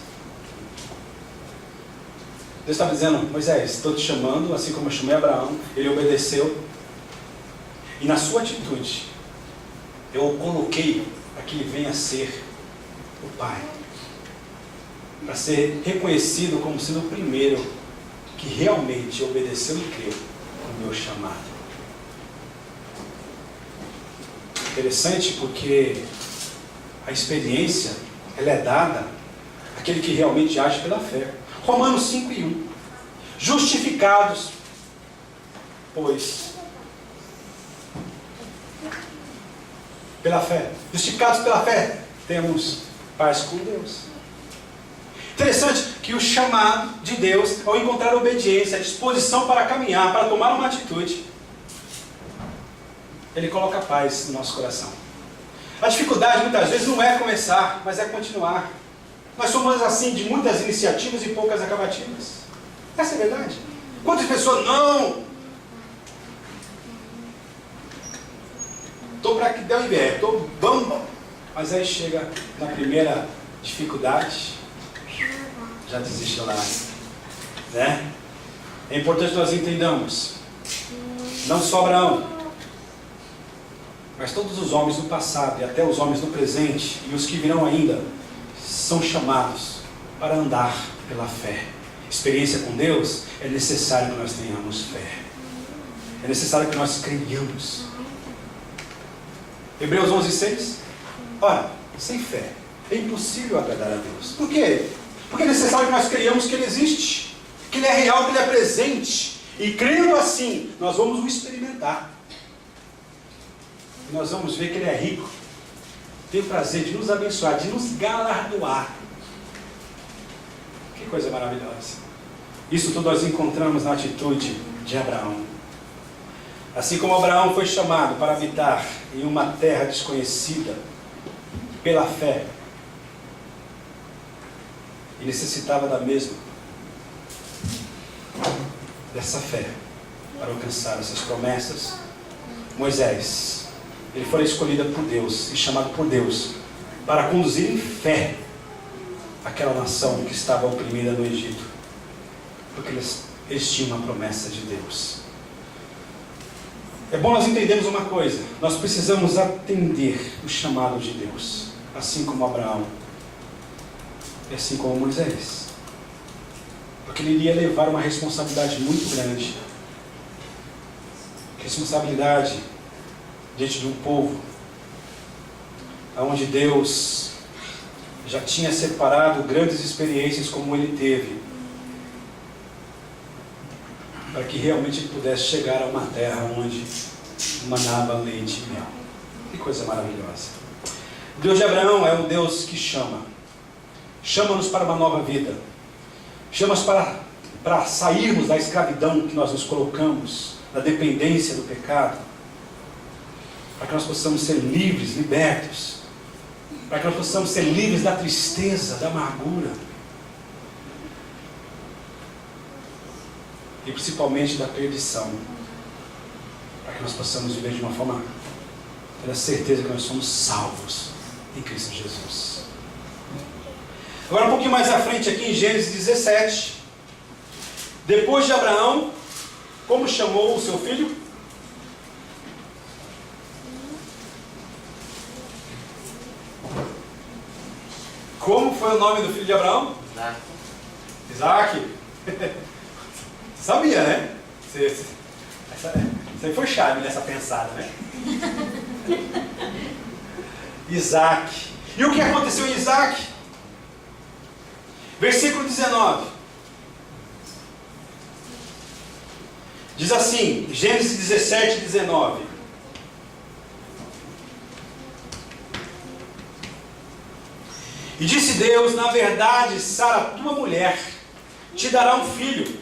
Deus estava dizendo, Moisés, estou te chamando, assim como eu chamei Abraão, ele obedeceu. E na sua atitude, eu o coloquei para que ele venha a ser o Pai. Para ser reconhecido como sendo o primeiro que realmente obedeceu e creu no meu chamado. Interessante porque a experiência, ela é dada àquele que realmente age pela fé. Romanos 5 e 1. Justificados, pois, pela fé. Justificados pela fé, temos paz com Deus. Interessante que o chamado de Deus, ao encontrar obediência, a disposição para caminhar, para tomar uma atitude, Ele coloca paz no nosso coração. A dificuldade muitas vezes não é começar, mas é continuar. Nós somos assim de muitas iniciativas e poucas acabativas. Essa é a verdade. Quantas pessoas não? Estou para que dê o vier, estou bom. Mas aí chega na primeira dificuldade, já desistiu lá. Né? É importante nós entendamos, não só Abraão, mas todos os homens do passado e até os homens do presente e os que virão ainda, são chamados para andar pela fé. Experiência com Deus, é necessário que nós tenhamos fé. É necessário que nós creiamos. Hebreus 11:6. Ora, sem fé é impossível agradar a Deus. Por quê? Porque é necessário que nós creiamos que Ele existe, que Ele é real, que Ele é presente. E crendo assim, nós vamos o experimentar. E nós vamos ver que Ele é rico, tem o prazer de nos abençoar, de nos galardoar. Que coisa maravilhosa. Isso tudo nós encontramos na atitude de Abraão. Assim como Abraão foi chamado para habitar em uma terra desconhecida pela fé, e necessitava da mesma, dessa fé, para alcançar essas promessas, Moisés, ele foi escolhido por Deus e chamado por Deus para conduzir em fé aquela nação que estava oprimida no Egito, porque eles tinham uma promessa de Deus. É bom nós entendermos uma coisa: nós precisamos atender o chamado de Deus, assim como Abraão e assim como Moisés, porque ele iria levar uma responsabilidade muito grande, responsabilidade diante de um povo onde Deus já tinha separado grandes experiências como ele teve, para que realmente ele pudesse chegar a uma terra onde manava leite e mel. Que coisa maravilhosa. O Deus de Abraão é um Deus que chama-nos para uma nova vida, chama-nos para sairmos da escravidão que nós nos colocamos, da dependência do pecado, para que nós possamos ser livres, libertos, para que nós possamos ser livres da tristeza, da amargura, e principalmente da perdição, para que nós possamos viver de uma forma, ter a certeza que nós somos salvos em Cristo Jesus. Agora um pouquinho mais à frente aqui em Gênesis 17, depois de Abraão, como chamou o seu filho? Como foi o nome do filho de Abraão? Isaac. Você sabia, né? Você foi chave nessa pensada, né? Isaac. E o que aconteceu em Isaac? Versículo 19. Diz assim, Gênesis 17, 19. E disse Deus: na verdade, Sara, tua mulher, te dará um filho.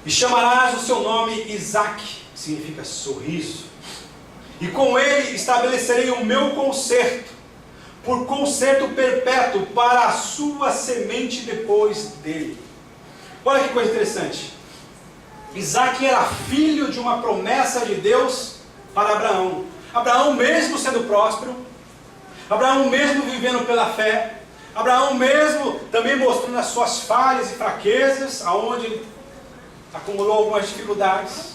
E chamarás o seu nome Isaque, que significa sorriso. E com ele estabelecerei o meu concerto, por concerto perpétuo para a sua semente depois dele. Olha que coisa interessante. Isaque era filho de uma promessa de Deus para Abraão. Abraão mesmo sendo próspero, Abraão mesmo vivendo pela fé, Abraão mesmo também mostrando as suas falhas e fraquezas, aonde ele acumulou algumas dificuldades.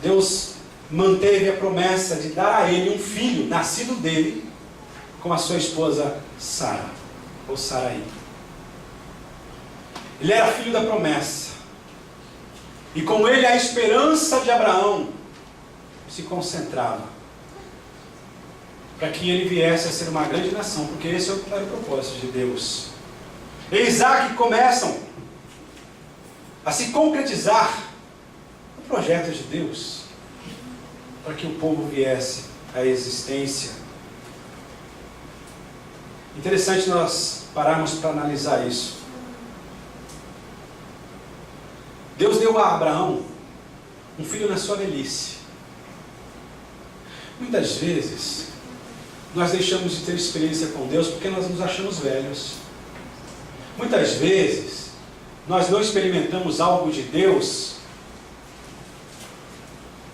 Deus manteve a promessa de dar a ele um filho, nascido dele, com a sua esposa Sara, ou Sarai. Ele era filho da promessa. E com ele a esperança de Abraão se concentrava, para que ele viesse a ser uma grande nação, porque esse era o propósito de Deus. E Isaac começam a se concretizar o projeto de Deus, para que o povo viesse à existência. Interessante nós pararmos para analisar isso. Deus deu a Abraão um filho na sua velhice. Muitas vezes nós deixamos de ter experiência com Deus porque nós nos achamos velhos. Muitas vezes nós não experimentamos algo de Deus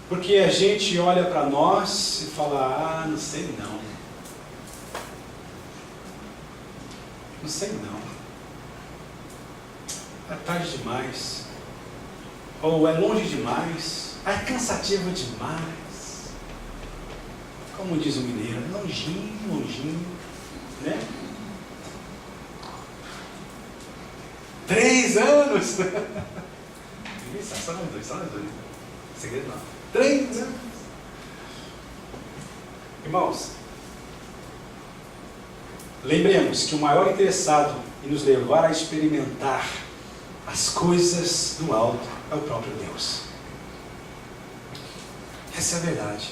porque a gente olha para nós e fala: não sei não. Não sei não. É tarde demais. Ou é longe demais. É cansativo demais. Como diz o mineiro, longinho, longinho, né? 3 anos. Só nós dois. Segredo não. 3 anos. Irmãos, lembremos que o maior interessado em nos levar a experimentar As coisas do alto é o próprio Deus. Essa é a verdade.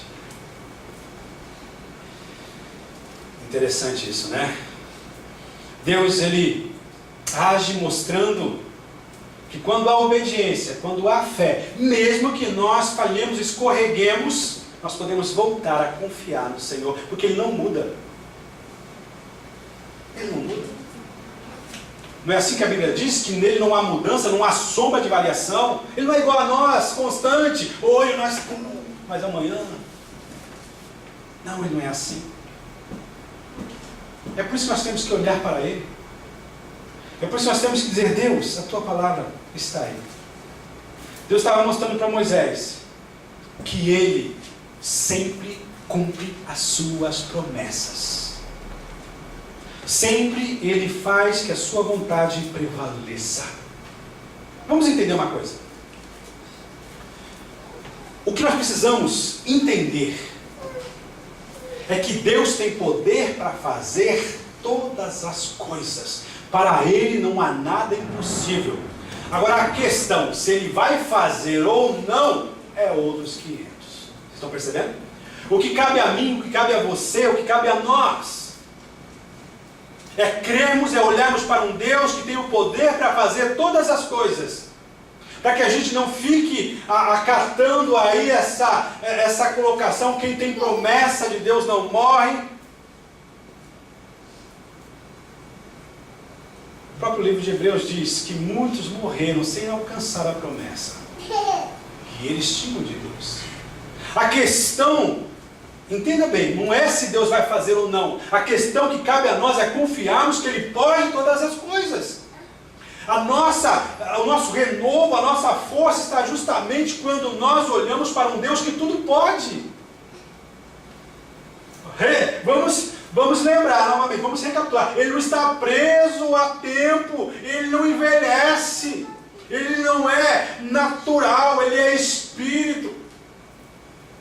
Interessante isso, né? Deus, Ele age mostrando que quando há obediência, quando há fé, mesmo que nós falhemos, escorreguemos, nós podemos voltar a confiar no Senhor, porque Ele não muda. Ele não muda. Não é assim que a Bíblia diz? Que nele não há mudança, não há sombra de variação. Ele não é igual a nós, constante. Hoje nós... mas amanhã... Não, Ele não é assim. É por isso que nós temos que olhar para Ele. É por isso que nós temos que dizer: Deus, a Tua palavra está aí. Deus estava mostrando para Moisés que Ele sempre cumpre as suas promessas. Sempre Ele faz que a sua vontade prevaleça. Vamos entender uma coisa. O que nós precisamos entender é que Deus tem poder para fazer todas as coisas. Para Ele não há nada impossível. Agora a questão, se Ele vai fazer ou não, é outros 500. Vocês estão percebendo? O que cabe a mim, o que cabe a você, o que cabe a nós, é crermos, é olharmos para um Deus que tem o poder para fazer todas as coisas. Para que a gente não fique acatando aí essa colocação: quem tem promessa de Deus não morre. O próprio livro de Hebreus diz que muitos morreram sem alcançar a promessa. E eles tinham de Deus. A questão, entenda bem, não é se Deus vai fazer ou não. A questão que cabe a nós é confiarmos que Ele pode todas as coisas. O nosso renovo, a nossa força está justamente quando nós olhamos para um Deus que tudo pode. Vamos lembrar novamente, vamos recapitular. Ele não está preso a tempo, Ele não envelhece, Ele não é natural, Ele é Espírito.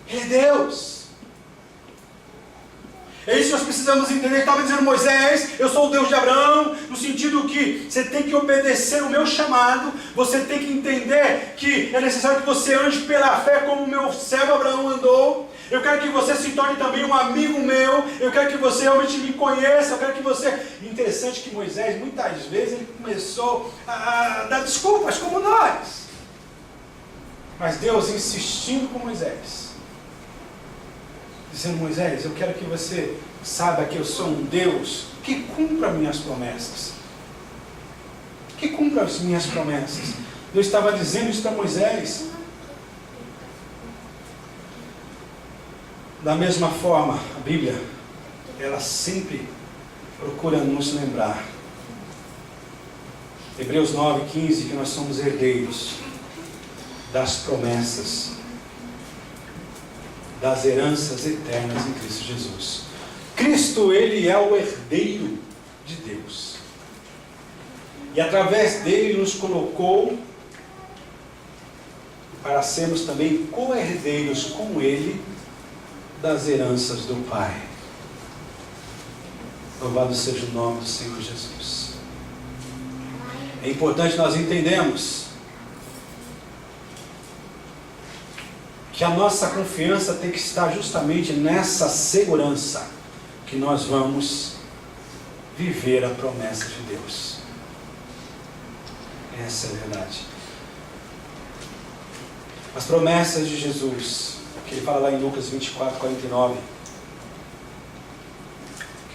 Ele é Deus. É isso que nós precisamos entender. Ele estava dizendo: Moisés, eu sou o Deus de Abraão, no sentido que você tem que obedecer o meu chamado, você tem que entender que é necessário que você ande pela fé como o meu servo Abraão andou. Eu quero que você se torne também um amigo meu, eu quero que você realmente me conheça, eu quero que você... Interessante que Moisés, muitas vezes, ele começou a dar desculpas, como nós. Mas Deus insistindo com Moisés, dizendo: Moisés, eu quero que você saiba que eu sou um Deus que cumpra minhas promessas. Que cumpra as minhas promessas. Deus estava dizendo isso para Moisés. Da mesma forma, a Bíblia, ela sempre procura nos lembrar. Hebreus 9:15, que nós somos herdeiros das promessas, das heranças eternas em Cristo Jesus. Cristo, Ele é o herdeiro de Deus. E através dele nos colocou para sermos também co-herdeiros com Ele das heranças do Pai. Louvado seja o nome do Senhor Jesus. É importante nós entendermos que a nossa confiança tem que estar justamente nessa segurança que nós vamos viver a promessa de Deus. Essa é a verdade. As promessas de Jesus, que Ele fala lá em Lucas 24:49,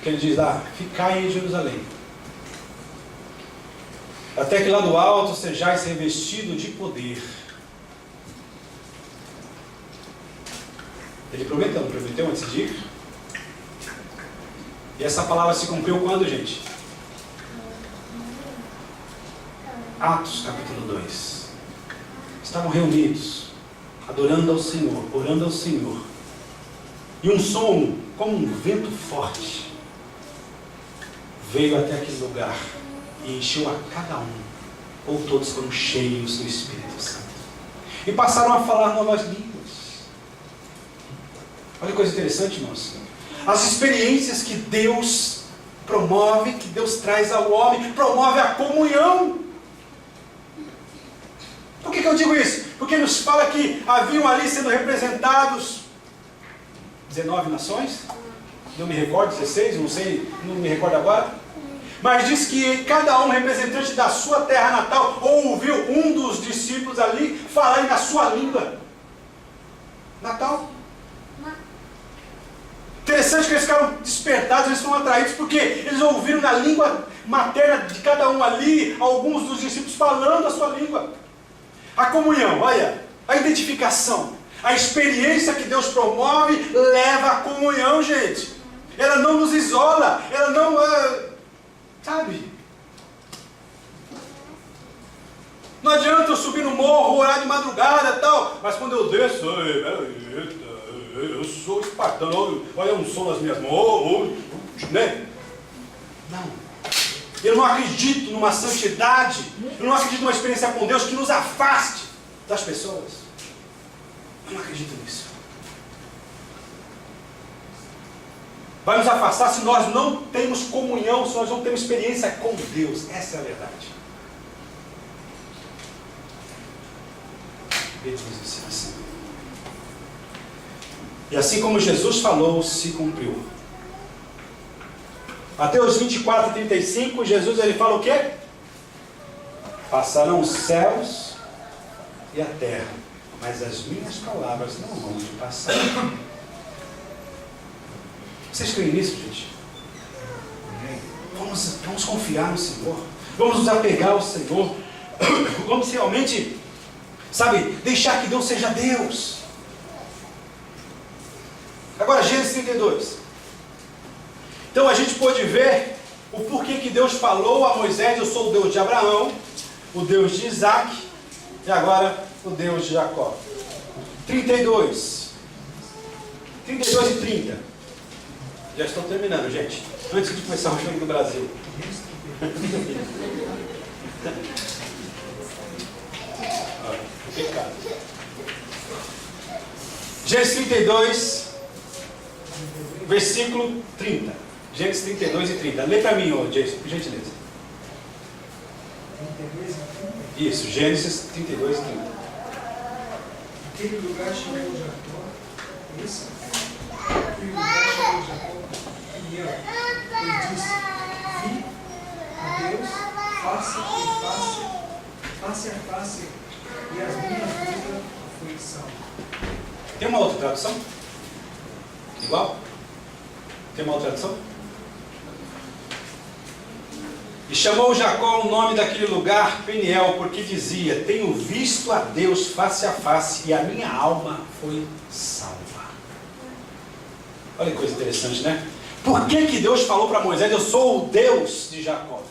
que Ele diz lá: ficai em Jerusalém, até que lá do alto sejais revestido de poder. Ele prometeu, não prometeu antes de ir? E essa palavra se cumpriu quando, gente? Atos capítulo 2. Estavam reunidos, adorando ao Senhor, orando ao Senhor. E um som, como um vento forte, veio até aquele lugar e encheu a cada um, ou todos foram cheios do Espírito Santo. E passaram a falar novas línguas. Olha que coisa interessante, irmãos. As experiências que Deus promove, que Deus traz ao homem, promove a comunhão. eu digo isso? Porque nos fala que haviam ali sendo representados 19 nações, não me recordo, 16, não sei, não me recordo agora. Mas diz que cada um representante da sua terra natal ouviu um dos discípulos ali falar na sua língua natal. Interessante que eles ficaram despertados, eles foram atraídos, porque eles ouviram na língua materna de cada um ali, alguns dos discípulos falando a sua língua. A comunhão, olha, a identificação, a experiência que Deus promove leva à comunhão, gente. Ela não nos isola, ela não, sabe? Não adianta eu subir no morro, orar de madrugada e tal, mas quando eu desço, eu sou espartano, olha um som nas minhas mãos, né? Não. Eu não acredito numa santidade, eu não acredito numa experiência com Deus que nos afaste das pessoas. Eu não acredito nisso. Vai nos afastar se nós não temos comunhão, se nós não temos experiência com Deus. Essa é a verdade. Deus nos assim. E assim como Jesus falou, se cumpriu. Mateus 24, 35, Jesus ele fala o quê? Passarão os céus e a terra, mas as minhas palavras não vão de passar. Vocês creem nisso, gente? Vamos confiar no Senhor. Vamos nos apegar ao Senhor. Vamos realmente, sabe, deixar que Deus seja Deus. Agora, Gênesis 32. Então a gente pode ver o porquê que Deus falou a Moisés: eu sou o Deus de Abraão, o Deus de Isaac e agora o Deus de Jacó. 32 e 30. Já estou terminando, gente. Antes de começar o jogo do Brasil. Pecado. Gênesis 32, versículo 30. Gênesis 32 e 30. Lê para mim, Jason, por gentileza. 32 e 30? Isso, Gênesis 32 e 30. Aquele lugar chamou Jacó. Isso? Aquele lugar chamou Jacó. E eu disse: vi a Deus face a face, e as minhas vidas aflição. Tem uma outra tradução? Igual? Tem uma outra tradução? E chamou Jacó o nome daquele lugar Peniel, porque dizia: tenho visto a Deus face a face, e a minha alma foi salva. Olha que coisa interessante, né? Por que Deus falou para Moisés: eu sou o Deus de Jacó?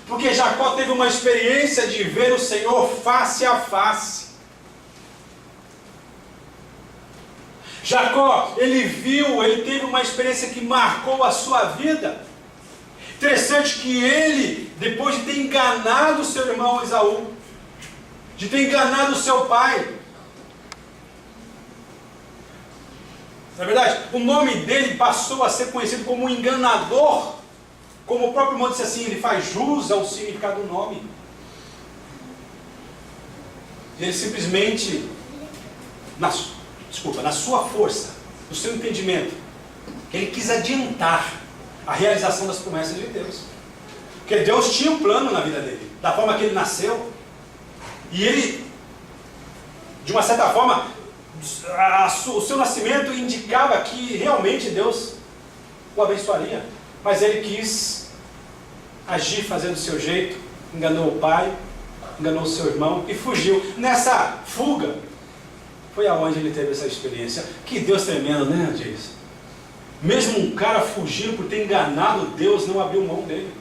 Porque Jacó teve uma experiência de ver o Senhor face a face. Jacó, ele teve uma experiência que marcou a sua vida. Interessante que ele, depois de ter enganado o seu irmão Esaú, de ter enganado o seu pai, na verdade, o nome dele passou a ser conhecido como um enganador, como o próprio irmão disse assim, ele faz jus ao significado do nome. Ele simplesmente, na sua força, no seu entendimento, ele quis adiantar a realização das promessas de Deus. Porque Deus tinha um plano na vida dele, da forma que ele nasceu. E ele, de uma certa forma, o seu nascimento indicava que realmente Deus o abençoaria. Mas ele quis agir fazendo do seu jeito, enganou o pai, enganou o seu irmão e fugiu. Nessa fuga, foi aonde ele teve essa experiência. Que Deus tremendo, né, Jason? Mesmo um cara fugindo por ter enganado Deus, não abriu mão dele.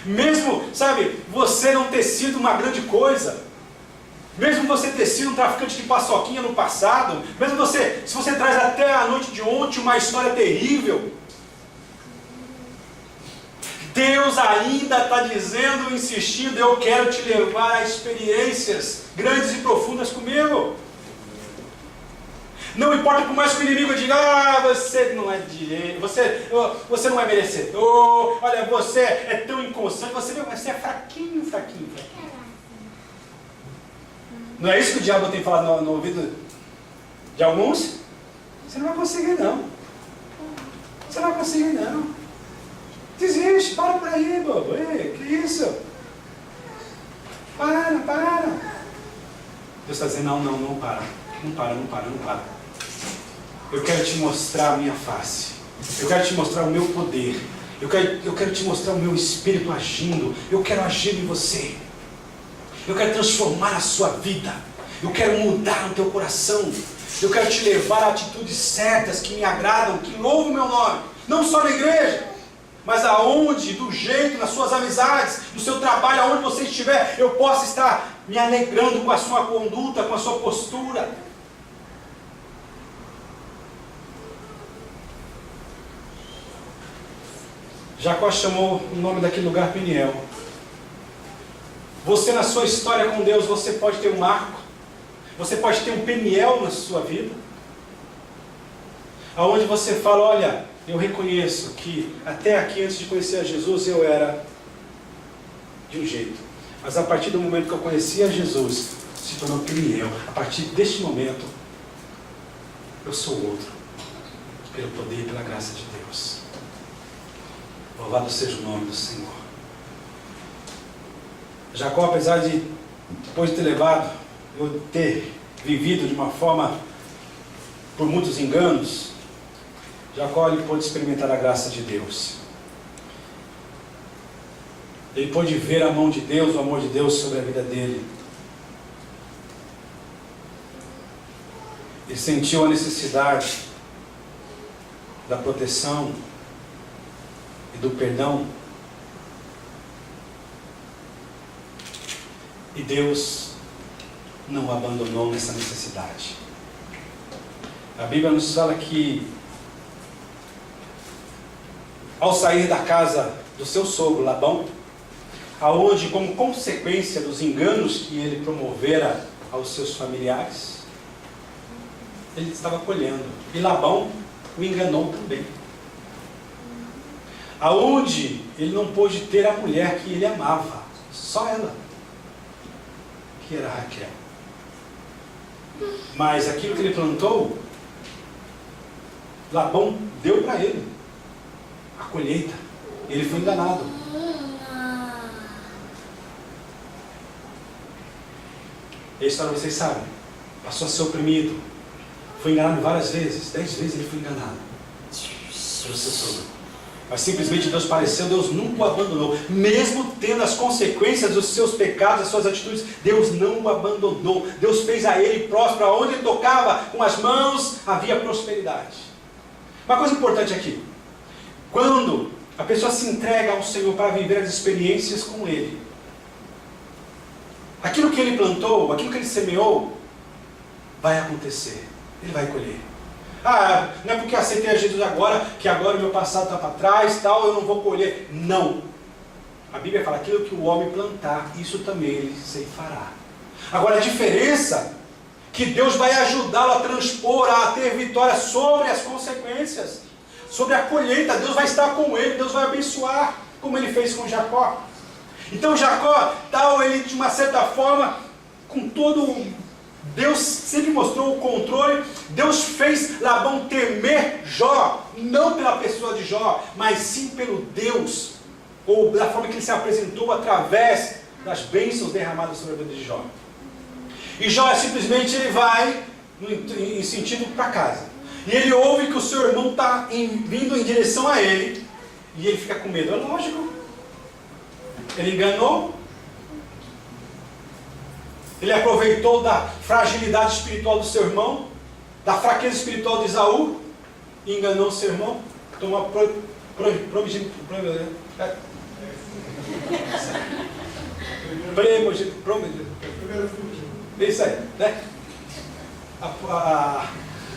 Mesmo, sabe, você não ter sido uma grande coisa, mesmo você ter sido um traficante de paçoquinha no passado, mesmo se você traz até a noite de ontem uma história terrível, Deus ainda está dizendo, insistindo: eu quero te levar a experiências grandes e profundas comigo. Não importa por mais que o inimigo diga: você não é direito, você não é merecedor, olha, você é tão inconstante, você é fraquinho. Não é isso que o diabo tem falado no ouvido de alguns? Você não vai conseguir não. Você não vai conseguir não. Desiste, para por aí, bobo. Ei, que isso? Para. Deus está dizendo, não para. Não para. Eu quero te mostrar a minha face. Eu quero te mostrar o meu poder. Eu quero te mostrar o meu Espírito agindo. Eu quero agir em você. Eu quero transformar a sua vida. Eu quero mudar o teu coração. Eu quero te levar a atitudes certas que me agradam, que louvam o meu nome. Não só na igreja, mas aonde, do jeito, nas suas amizades, no seu trabalho, aonde você estiver, eu possa estar me alegrando com a sua conduta, com a sua postura. Jacó chamou o nome daquele lugar Peniel. Você, na sua história com Deus, você pode ter um marco. Você pode ter um Peniel na sua vida. Aonde você fala, olha, eu reconheço que até aqui, antes de conhecer a Jesus, eu era de um jeito. Mas a partir do momento que eu conheci a Jesus, se tornou Peniel. A partir deste momento, eu sou outro. Pelo poder e pela graça de Deus. Louvado seja o nome do Senhor. Jacó, apesar de, depois de ter levado, eu ter vivido de uma forma, por muitos enganos, Jacó ele pôde experimentar a graça de Deus. Ele pôde ver a mão de Deus, o amor de Deus sobre a vida dele. Ele sentiu a necessidade da proteção e do perdão. E Deus não o abandonou nessa necessidade. A Bíblia nos fala que, ao sair da casa do seu sogro Labão, aonde, como consequência dos enganos que ele promovera aos seus familiares, ele estava colhendo. E Labão o enganou também. Aonde ele não pôde ter a mulher que ele amava, só ela, que era Raquel. Mas aquilo que ele plantou, Labão deu para ele a colheita. Ele foi enganado. E a história vocês sabem. Passou a ser oprimido. Foi enganado várias vezes. 10 vezes ele foi enganado pelo seu sogro. Mas simplesmente Deus pareceu, Deus nunca o abandonou. Mesmo tendo as consequências dos seus pecados, das suas atitudes, Deus não o abandonou. Deus fez a ele próspero. Aonde ele tocava com as mãos, havia prosperidade. Uma coisa importante aqui. Quando a pessoa se entrega ao Senhor para viver as experiências com Ele, aquilo que Ele plantou, aquilo que Ele semeou, vai acontecer. Ele vai colher. Não é porque eu aceitei a Jesus agora, que agora o meu passado está para trás, tal, eu não vou colher. Não. A Bíblia fala, aquilo que o homem plantar, isso também ele ceifará. Agora a diferença, que Deus vai ajudá-lo a transpor, a ter vitória sobre as consequências, sobre a colheita. Deus vai estar com ele, Deus vai abençoar, como ele fez com Jacó. Então Jacó, tal, ele de uma certa forma, com todo... Deus sempre mostrou o controle. Deus fez Labão temer Jó, não pela pessoa de Jó, mas sim pelo Deus, ou da forma que ele se apresentou através das bênçãos derramadas sobre a vida de Jó. E Jó simplesmente ele vai em sentido para casa. E ele ouve que o seu irmão está vindo em direção a ele, e ele fica com medo. É lógico. Ele enganou. Ele aproveitou da fragilidade espiritual do seu irmão, da fraqueza espiritual de Esaú, e enganou o seu irmão. Tomou isso aí, né?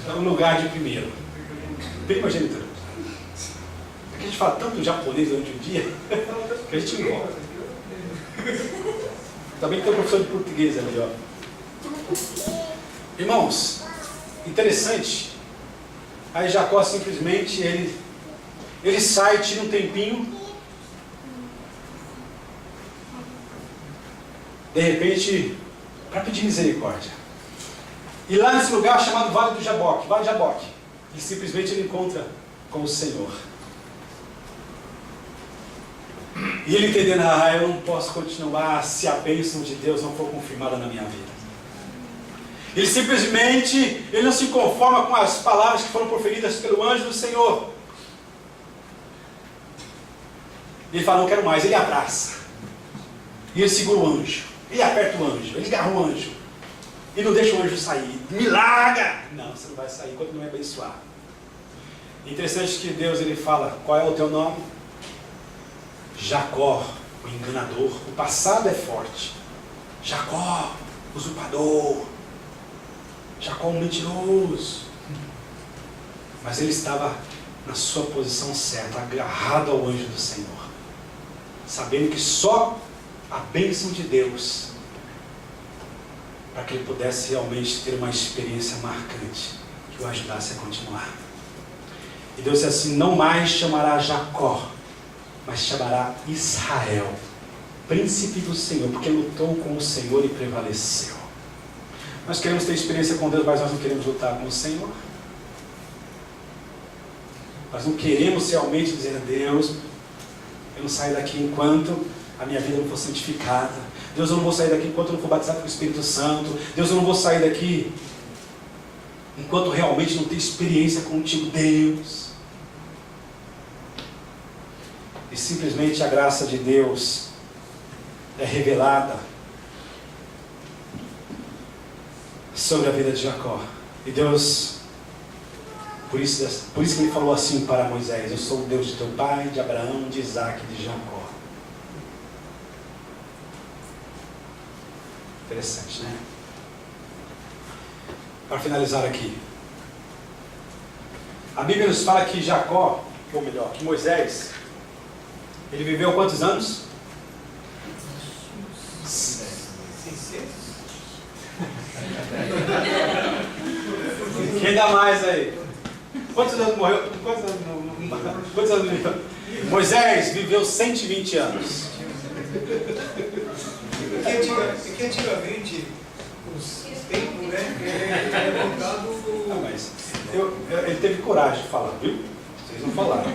O lugar de primeiro. Primogenitura. A gente fala tanto japonês durante o dia, que a gente envolve. Também tem um professor de português ali, ó. Irmãos, interessante. Aí Jacó simplesmente, ele sai, tira um tempinho. De repente, para pedir misericórdia. E lá nesse lugar chamado Vale do Jaboque, Vale de Jaboque, ele simplesmente encontra com o Senhor. E ele entendendo, eu não posso continuar se a bênção de Deus não for confirmada na minha vida. Ele simplesmente, ele não se conforma com as palavras que foram proferidas pelo anjo do Senhor. Ele fala, não quero mais, ele abraça. E ele segura o anjo, ele aperta o anjo, ele agarra o anjo. E não deixa o anjo sair. Me larga! Não, você não vai sair enquanto não me abençoar. Interessante que Deus ele fala, qual é o teu nome? Jacó, o enganador. O passado é forte. Jacó, usurpador. Jacó, um mentiroso. Mas ele estava na sua posição certa, agarrado ao anjo do Senhor, sabendo que só a bênção de Deus, para que ele pudesse realmente ter uma experiência marcante, que o ajudasse a continuar. E Deus disse assim, não mais chamará Jacó, mas chamará Israel, príncipe do Senhor, porque lutou com o Senhor e prevaleceu. Nós queremos ter experiência com Deus, mas nós não queremos lutar com o Senhor. Nós não queremos realmente dizer a Deus, eu não saio daqui enquanto a minha vida não for santificada. Deus, eu não vou sair daqui enquanto eu não for batizado com o Espírito Santo. Deus, eu não vou sair daqui enquanto realmente não tenho experiência contigo, Deus. E simplesmente a graça de Deus é revelada sobre a vida de Jacó. E Deus, por isso que ele falou assim para Moisés, eu sou o Deus de teu pai, de Abraão, de Isaac e de Jacó. Interessante, né? Para finalizar aqui, a Bíblia nos fala que Jacó, ou melhor, que Moisés, ele viveu quantos anos? 600? Quem dá mais aí? Quantos anos morreu? Quantos anos viveu? Moisés viveu 120 anos. Porque antigamente, os tempos, né, era contado... Não, mas ele teve coragem de falar, viu? Vocês não falaram.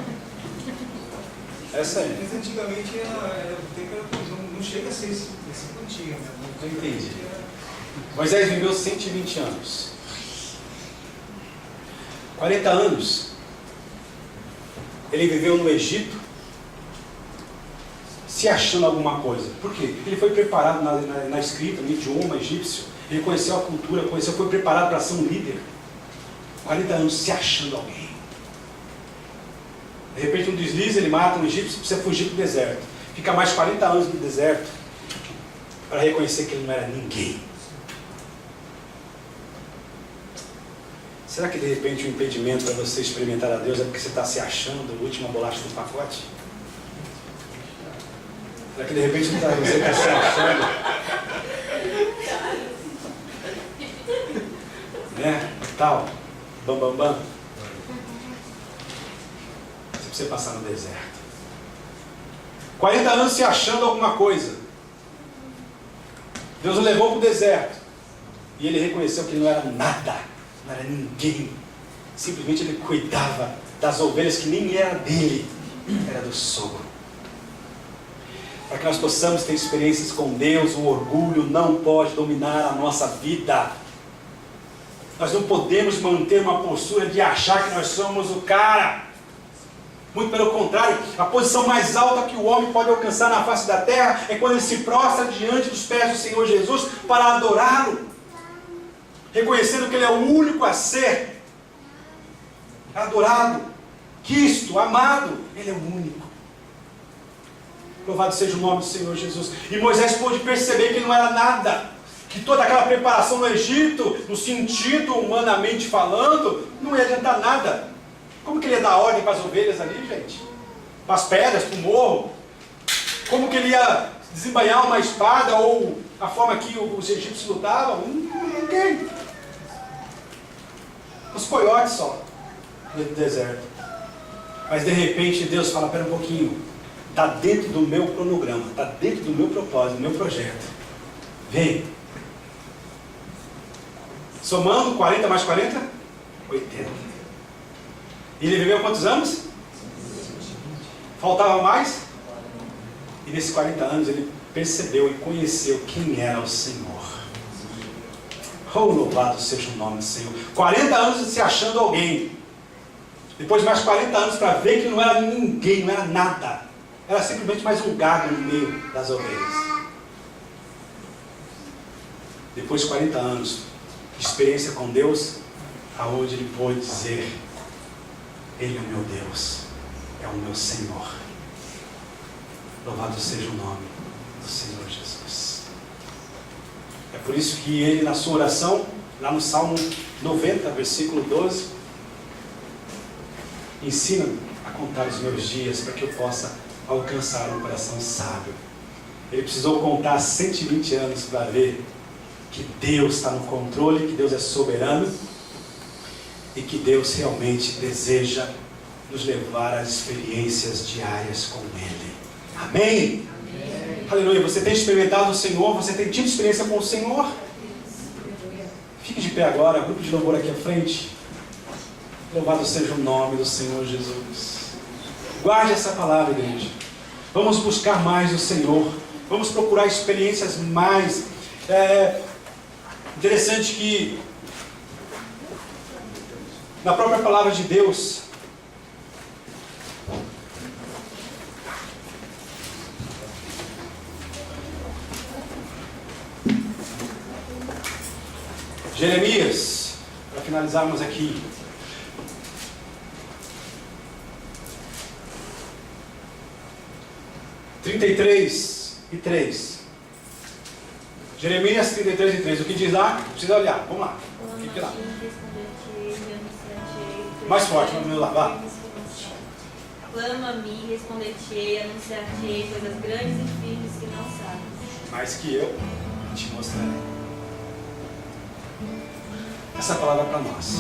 Essa é. Mas antigamente o tempo não chega a ser esse antigo, né? Não entendi. Moisés viveu 120 anos. 40 anos. Ele viveu no Egito, se achando alguma coisa. Por quê? Ele foi preparado na escrita, no idioma egípcio. Ele conheceu a cultura, foi preparado para ser um líder. 40 anos se achando alguém. De repente um deslize, ele mata um egípcio, precisa fugir para o deserto. Fica mais 40 anos no deserto para reconhecer que ele não era ninguém. Será que de repente o impedimento para você experimentar a Deus é porque você está se achando a última bolacha do pacote? Será que de repente você está se achando? Né? Tal. Bam, bam, bam. Você precisa passar no deserto. 40 anos se achando alguma coisa. Deus o levou para o deserto. E ele reconheceu que ele não era nada. Não era ninguém. Simplesmente ele cuidava das ovelhas que nem era dele. Era do sogro. Para que nós possamos ter experiências com Deus, o orgulho não pode dominar a nossa vida. Nós não podemos manter uma postura de achar que nós somos o cara. Muito pelo contrário, a posição mais alta que o homem pode alcançar na face da terra é quando ele se prostra diante dos pés do Senhor Jesus para adorá-lo, reconhecendo que ele é o único a ser adorado, quisto, amado. Ele é o único. Louvado seja o nome do Senhor Jesus. E Moisés pôde perceber que ele não era nada, que toda aquela preparação no Egito, no sentido humanamente falando, não ia adiantar nada. Como que ele ia dar ordem para as ovelhas ali, gente? Para as pedras, para o morro? Como que ele ia desembainhar uma espada, ou a forma que os egípcios lutavam? Ninguém. Os coiotes só, no deserto. Mas de repente Deus fala, espera um pouquinho, está dentro do meu cronograma, está dentro do meu propósito, do meu projeto. Vem. Somando 40 mais 40, 80. E ele viveu quantos anos? Faltava mais? E nesses 40 anos ele percebeu e conheceu quem era o Senhor. Oh, louvado seja o nome do Senhor. 40 anos se achando alguém. Depois mais 40 anos para ver que não era ninguém, não era nada. Era simplesmente mais um gado no meio das ovelhas. Depois de 40 anos de experiência com Deus, aonde ele pôde dizer: Ele é o meu Deus, é o meu Senhor. Louvado seja o nome do Senhor Jesus. É por isso que ele, na sua oração, lá no Salmo 90, versículo 12, ensina-me a contar os meus dias para que eu possa alcançar um coração sábio. Ele precisou contar 120 anos para ver que Deus está no controle, que Deus é soberano e que Deus realmente deseja nos levar às experiências diárias com Ele. Amém? Amém. Aleluia. Você tem experimentado o Senhor? Você tem tido experiência com o Senhor? Fique de pé agora, grupo de louvor aqui à frente. Louvado seja o nome do Senhor Jesus. Guarde essa palavra, igreja. Vamos buscar mais o Senhor. Vamos procurar experiências mais. Interessante que na própria palavra de Deus, Jeremias, para finalizarmos aqui, (33:3). Jeremias 33:3. O que diz lá? Precisa olhar. Vamos lá. O que diz lá? Mais forte, vamos lá. Vá. Clama a mim, responder-te-ei, anunciar-te-ei coisas grandes e firmes que não sabes. Mais que eu te mostrarei. Essa palavra é para nós.